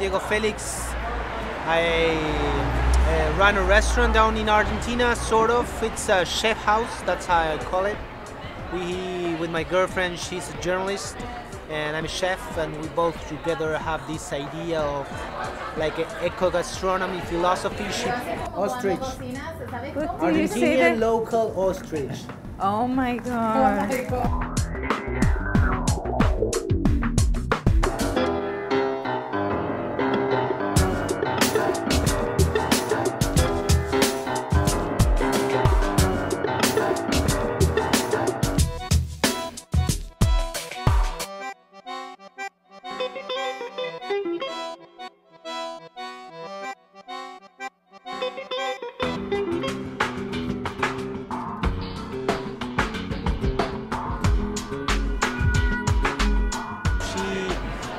Diego Felix. I run a restaurant down in Argentina, sort of. It's a chef house, that's how I call it. With my girlfriend, she's a journalist, and I'm a chef, and we both together have this idea of like eco-gastronomy philosophy. Ostrich. Argentinian local ostrich. Oh my god. Oh my god.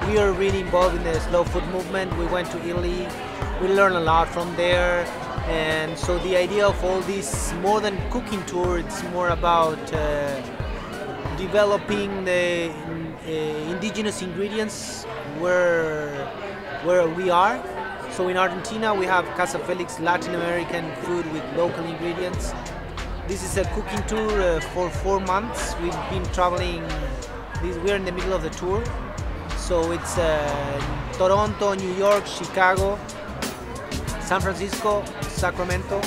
We are really involved in the slow food movement. We went to Italy. We learned a lot from there. And so the idea of all this more than cooking tour, it's more about developing the indigenous ingredients where we are. So in Argentina we have Casa Felix Latin American food with local ingredients. This is a cooking tour for 4 months. We've been traveling, we're in the middle of the tour. So it's Toronto, New York, Chicago, San Francisco, Sacramento,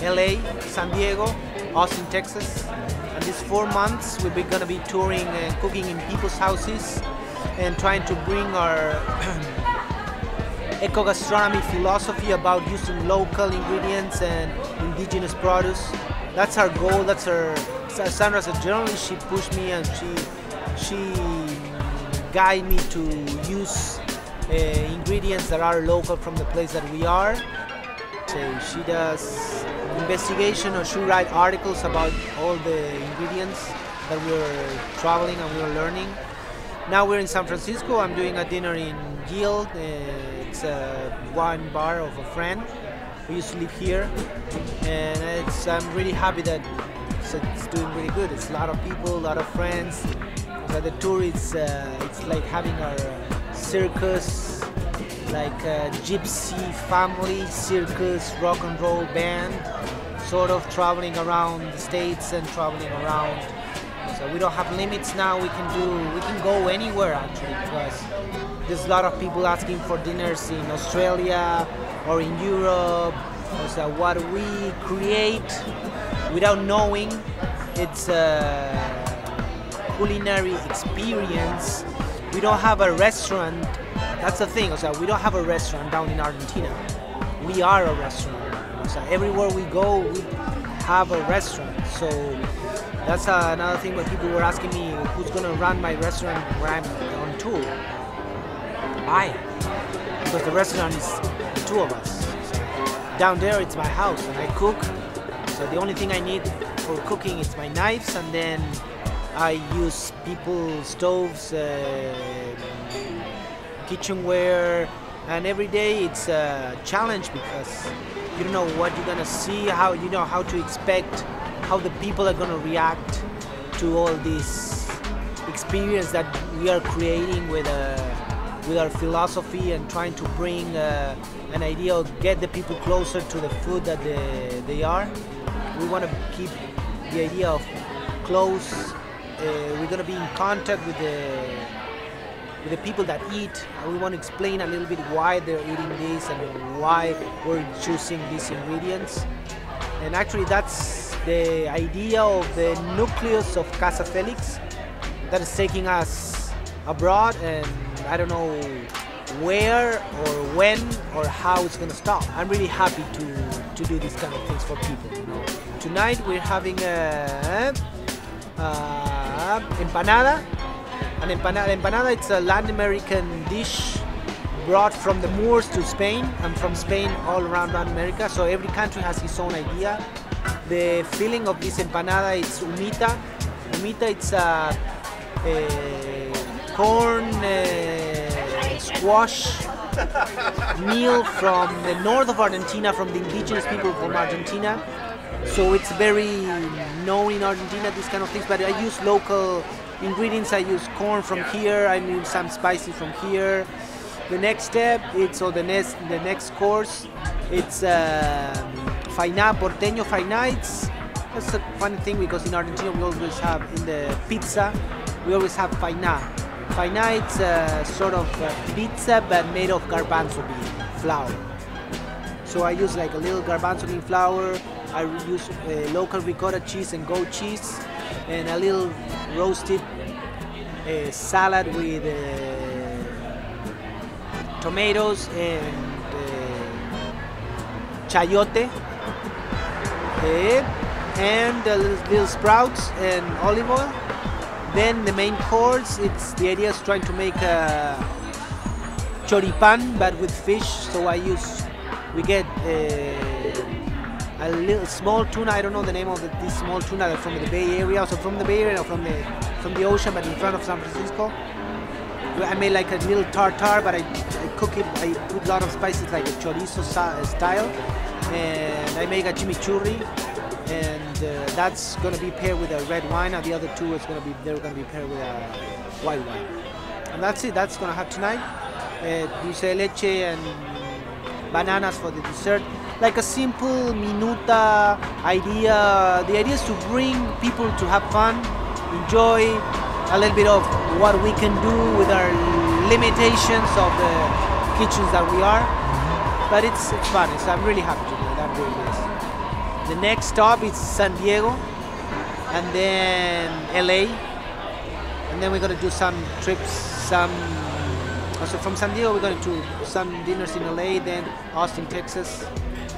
LA, San Diego, Austin, Texas. And these 4 months we're going to be touring and cooking in people's houses and trying to bring our eco-gastronomy philosophy about using local ingredients and indigenous produce. That's our goal. That's our. Sandra's a journalist. She pushed me and she guide me to use ingredients that are local from the place that we are. So she does investigation, or she writes articles about all the ingredients that we're traveling and we're learning. Now we're in San Francisco. I'm doing a dinner in Guild. It's a wine bar of a friend. We used to live here, and I'm really happy that it's doing really good. It's a lot of people, a lot of friends. The tour it's like having our circus, like a gypsy family circus rock and roll band, sort of traveling around the States and traveling around. So we don't have limits now. We can go anywhere actually, because there's a lot of people asking for dinners in Australia or in Europe. So what we create without knowing, it's culinary experience. We don't have a restaurant. That's the thing. So we don't have a restaurant down in Argentina. We are a restaurant. So everywhere we go, we have a restaurant. So that's another thing where people were asking me who's gonna run my restaurant where I'm on tour. I, because the restaurant is the two of us. So down there it's my house and I cook. So the only thing I need for cooking is my knives, and then I use people's stoves, kitchenware, and every day it's a challenge because you don't know what you're gonna see, how to expect how the people are gonna react to all this experience that we are creating with our philosophy and trying to bring an idea of get the people closer to the food that they are. We want to keep the idea of close. We're going to be in contact with the people that eat. We want to explain a little bit why they're eating this and why we're choosing these ingredients. And actually that's the idea of the nucleus of Casa Felix that is taking us abroad, and I don't know where or when or how it's going to stop. I'm really happy to do these kind of things for people. Tonight we're having empanada. Empanada, it's a Latin American dish brought from the Moors to Spain and from Spain all around Latin America. So every country has its own idea. The filling of this empanada is humita. Humita, it's a corn squash meal from the north of Argentina, from the indigenous people from Argentina. So it's very known in Argentina, these kind of things, but I use local ingredients. I use corn from here, I use some spices from here. The next step, the next course, it's fainá, porteño fainá. That's a funny thing because in Argentina we always have, in the pizza, we always have fainá. Fainá, it's a sort of pizza but made of garbanzo bean flour. So I use like a little garbanzo bean flour. I use local ricotta cheese and goat cheese, and a little roasted salad with tomatoes and chayote, and little sprouts and olive oil. Then the main course, the idea is trying to make a choripan but with fish. So we get a little small tuna. I don't know the name of this small tuna. They're from the Bay Area, so from the Bay Area, or from the ocean, but in front of San Francisco. I made like a little tartar, but I cook it. I put a lot of spices like a chorizo style, and I make a chimichurri, and that's gonna be paired with a red wine. And the other two they're gonna be paired with a white wine. And that's it. That's gonna have tonight. Dulce de leche and bananas for the dessert. Like a simple minuta idea. The idea is to bring people to have fun, enjoy a little bit of what we can do with our limitations of the kitchens that we are. But it's fun. I'm really happy to do it. That really is. The next stop is San Diego, and then LA, and then we're gonna do some trips. Also from San Diego, we're going to do some dinners in LA, then Austin, Texas,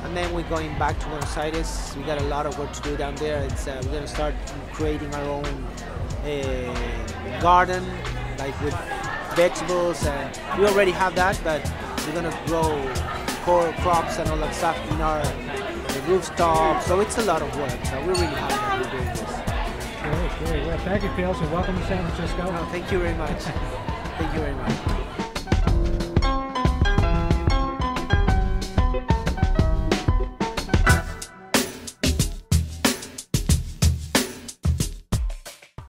and then we're going back to Buenos Aires. We got a lot of work to do down there. We're going to start creating our own garden, like with vegetables, and we already have that, but we're going to grow crops and all that stuff in our rooftop. So it's a lot of work. So we're really happy that we're doing this. Great. Well, thank you, Felix, and welcome to San Francisco. No, thank you very much. Thank you very much.